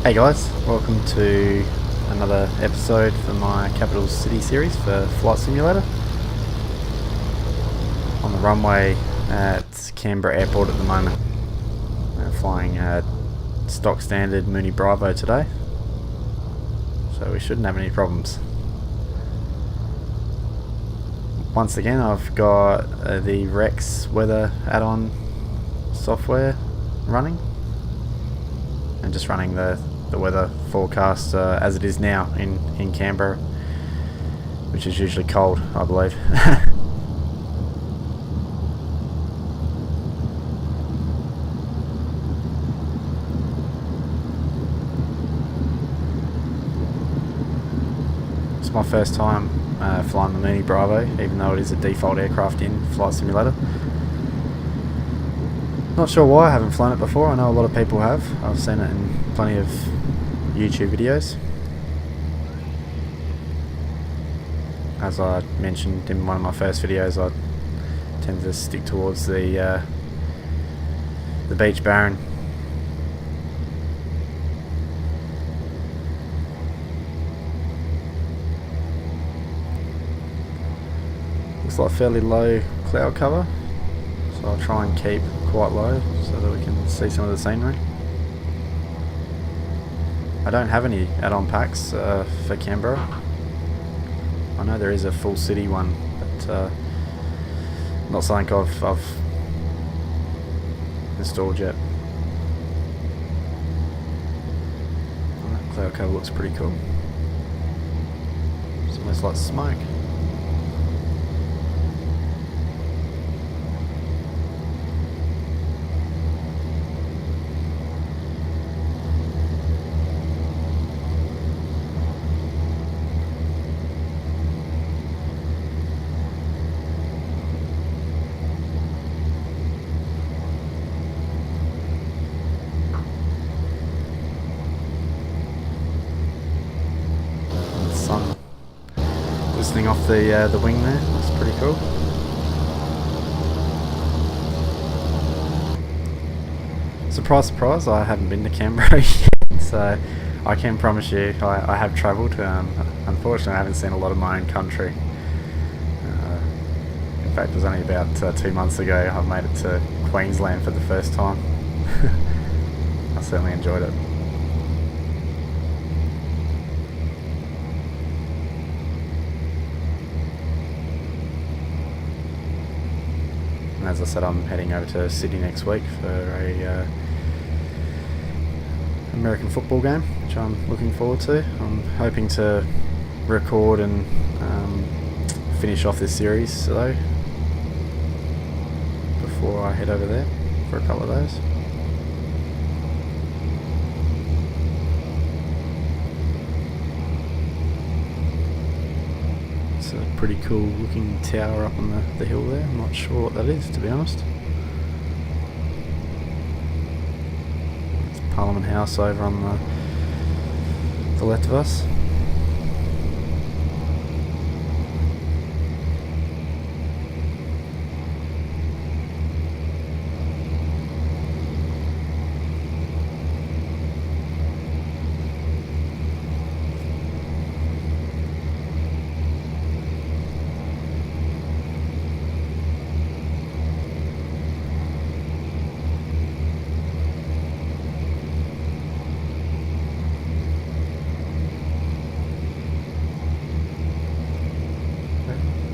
Hey guys, welcome to another episode for my Capital City series for Flight Simulator. On the runway at Canberra Airport at the moment. Flying stock standard Mooney Bravo today, so we shouldn't have any problems. Once again, I've got the Rex weather add-on software running, and just running the weather forecast as it is now in Canberra, which is usually cold, I believe. It's my first time flying the Mooney Bravo, even though it is a default aircraft in Flight Simulator. Not sure why I haven't flown it before. I know a lot of people have. I've seen it in plenty of YouTube videos. As I mentioned in one of my first videos, I tend to stick towards the beach barren. Looks like fairly low cloud cover, so I'll try and keep quite low so that we can see some of the scenery. I don't have any add-on packs for Canberra. I know there is a full city one, but not something I've installed yet. Oh, that cloud cover looks pretty cool. It's almost like smoke. Sun glistening off the wing there. That's pretty cool. Surprise, surprise! I haven't been to Canberra yet, so I can promise you I have travelled. Unfortunately, I haven't seen a lot of my own country. In fact, it was only about 2 months ago I made it to Queensland for the first time. I certainly enjoyed it. As I said, I'm heading over to Sydney next week for a American football game, which I'm looking forward to. I'm hoping to record and finish off this series though before I head over there for a couple of days. It's a pretty cool looking tower up on the hill there. I'm not sure what that is, to be honest. It's Parliament House over on the left of us.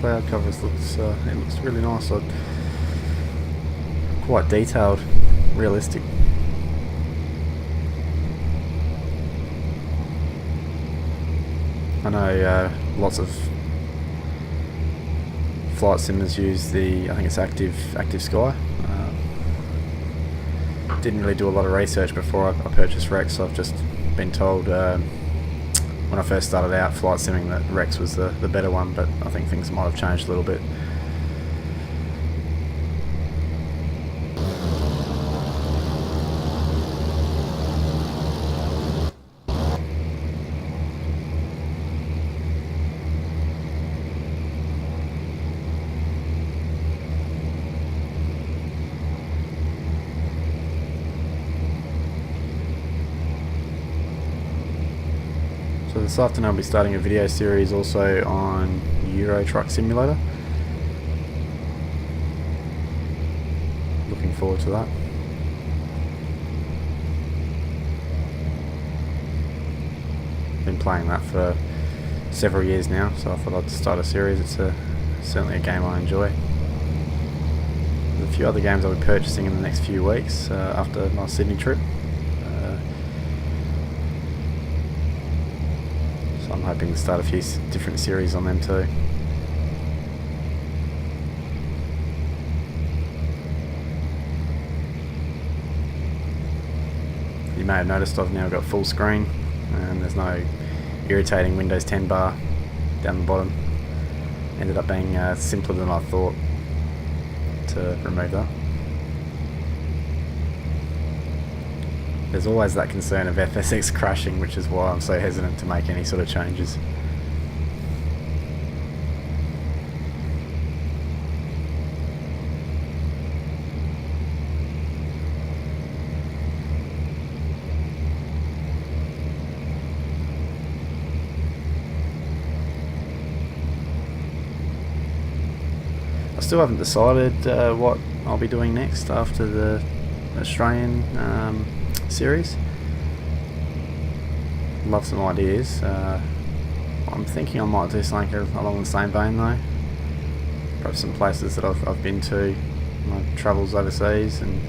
Cloud covers looks it looks really nice. Quite detailed, realistic. I know lots of flight simmers use I think it's Active Sky. Didn't really do a lot of research before I purchased Rex, so I've just been told when I first started out flight simming that Rex was the better one, but I think things might have changed a little bit. This afternoon I'll be starting a video series also on Euro Truck Simulator. Looking forward to that. Been playing that for several years now, so I thought I'd start a series. It's certainly a game I enjoy. There's a few other games I'll be purchasing in the next few weeks after my Sydney trip. So I'm hoping to start a few different series on them too. You may have noticed I've now got full screen and there's no irritating Windows 10 bar down the bottom. Ended up being simpler than I thought to remove that. There's always that concern of FSX crashing, which is why I'm so hesitant to make any sort of changes. I still haven't decided what I'll be doing next after the Australian series. Love some ideas. I'm thinking I might do something along the same vein though. Perhaps some places that I've been to, my travels overseas, and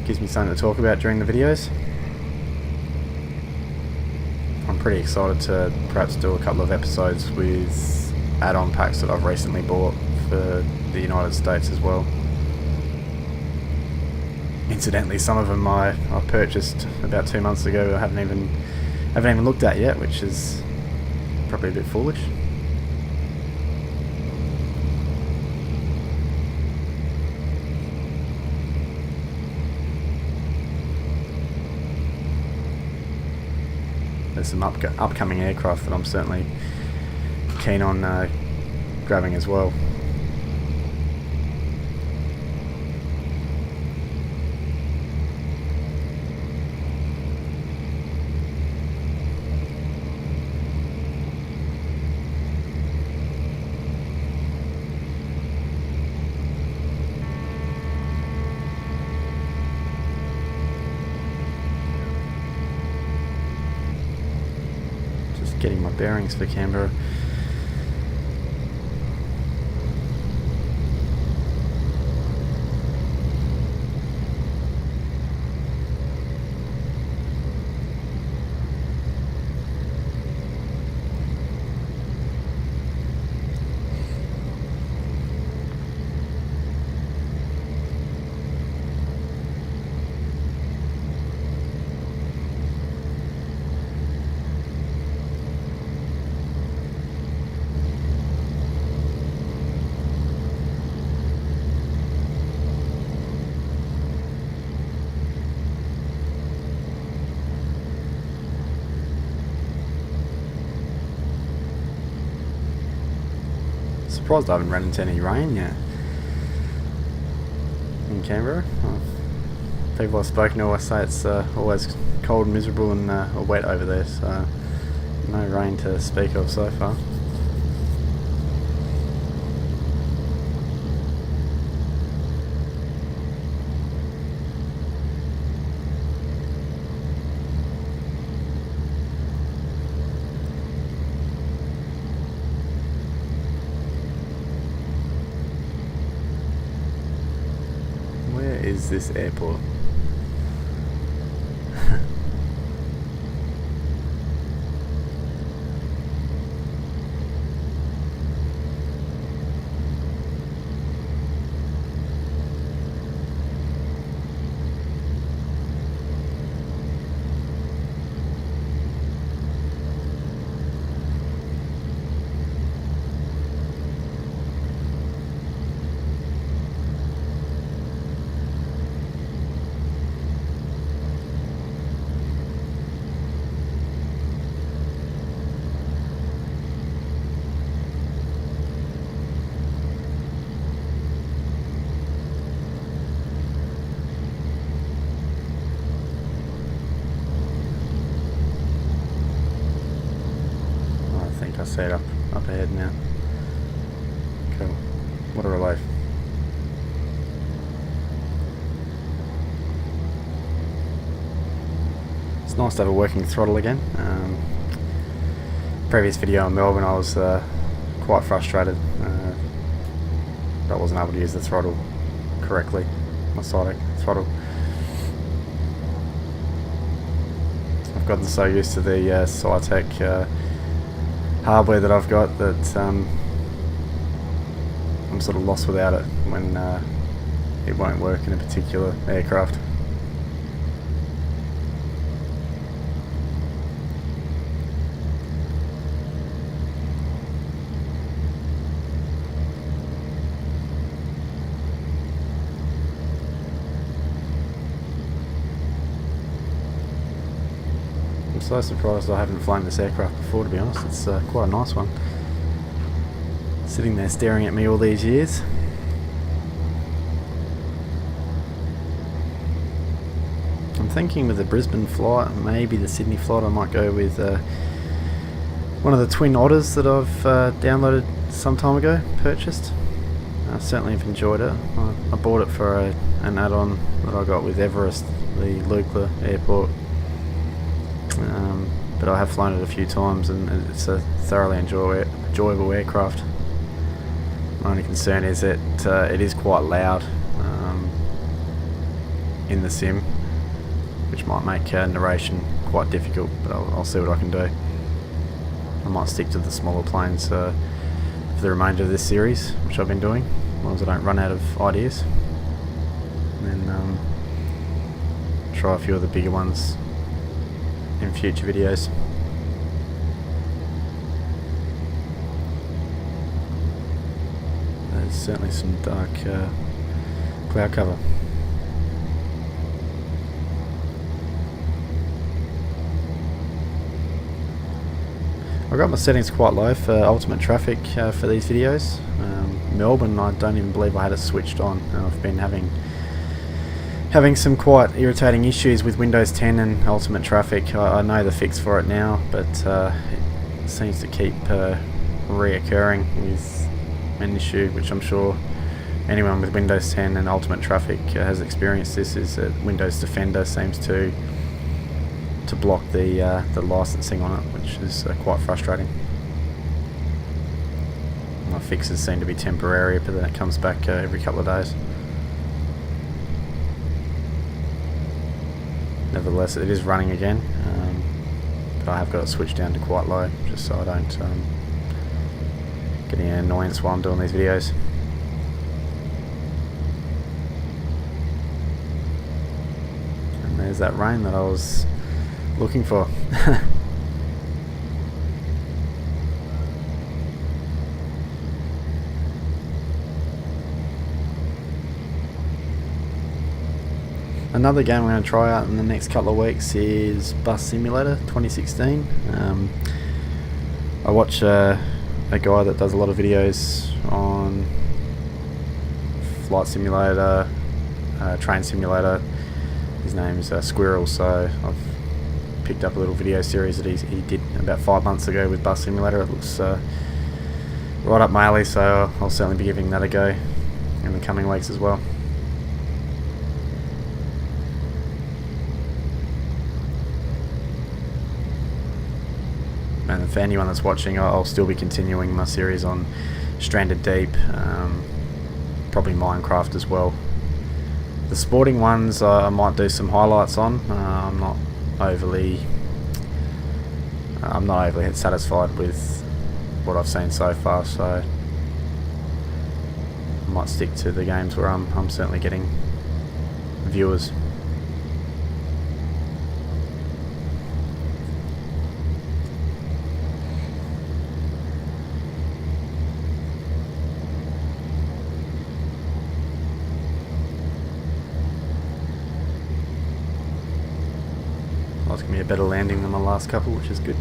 gives me something to talk about during the videos. I'm pretty excited to perhaps do a couple of episodes with add-on packs that I've recently bought for the United States as well. Incidentally, some of them I purchased about 2 months ago. I haven't even looked at yet, which is probably a bit foolish. There's some upcoming aircraft that I'm certainly keen on grabbing as well. Just getting my bearings for Canberra. Surprised I haven't run into any rain yet in Canberra. People I've spoken to always say it's always cold and miserable and or wet over there, so no rain to speak of so far. Is this airport? see it up ahead now. Cool. What a relief. It's nice to have a working throttle again. Previous video in Melbourne, I was quite frustrated that I wasn't able to use the throttle correctly, my side throttle. I've gotten so used to the Cytec hardware that I've got that I'm sort of lost without it when it won't work in a particular aircraft. I'm so surprised I haven't flown this aircraft before, to be honest. It's quite a nice one. Sitting there staring at me all these years. I'm thinking with the Brisbane flight, maybe the Sydney flight, I might go with one of the twin otters that I've downloaded some time ago, purchased. I certainly have enjoyed it. I bought it for an add-on that I got with Everest, the Lukla airport. But I have flown it a few times and it's a thoroughly enjoyable aircraft. My only concern is that it is quite loud in the sim, which might make narration quite difficult, but I'll see what I can do. I might stick to the smaller planes for the remainder of this series, which I've been doing, as long as I don't run out of ideas. And then try a few of the bigger ones in future videos. There's certainly some dark cloud cover. I got my settings quite low for ultimate traffic for these videos. Melbourne, I don't even believe I had it switched on, and I've been having some quite irritating issues with Windows 10 and ultimate traffic. I know the fix for it now, but it seems to keep reoccurring with an issue, which I'm sure anyone with Windows 10 and ultimate traffic has experienced. This is that Windows Defender seems to block the licensing on it, which is quite frustrating. My fixes seem to be temporary, but then it comes back every couple of days. Nevertheless, it is running again, but I have got it switched down to quite low, just so I don't get any annoyance while I'm doing these videos. And there's that rain that I was looking for. Another game I'm going to try out in the next couple of weeks is Bus Simulator 2016. I watch a guy that does a lot of videos on Flight Simulator, Train Simulator. His name is Squirrel, so I've picked up a little video series that he did about 5 months ago with Bus Simulator. It looks right up my alley, so I'll certainly be giving that a go in the coming weeks as well. And for anyone that's watching, I'll still be continuing my series on Stranded Deep, probably Minecraft as well. The sporting ones I might do some highlights on. I'm not overly satisfied with what I've seen so far, so I might stick to the games where I'm certainly getting viewers. It's going to be a better landing than my last couple, which is good.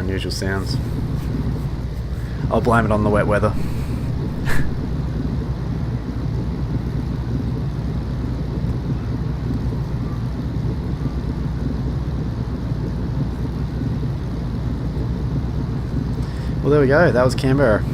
unusual sounds. I'll blame it on the wet weather. Well, there we go. That was Canberra.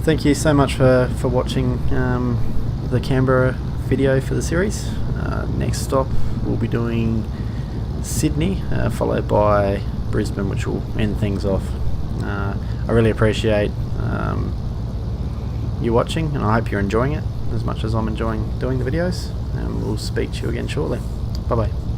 Thank you so much for watching the Canberra video for the series. Next stop we'll be doing Sydney, followed by Brisbane, which will end things off. I really appreciate you watching, and I hope you're enjoying it as much as I'm enjoying doing the videos, and we'll speak to you again shortly. Bye bye.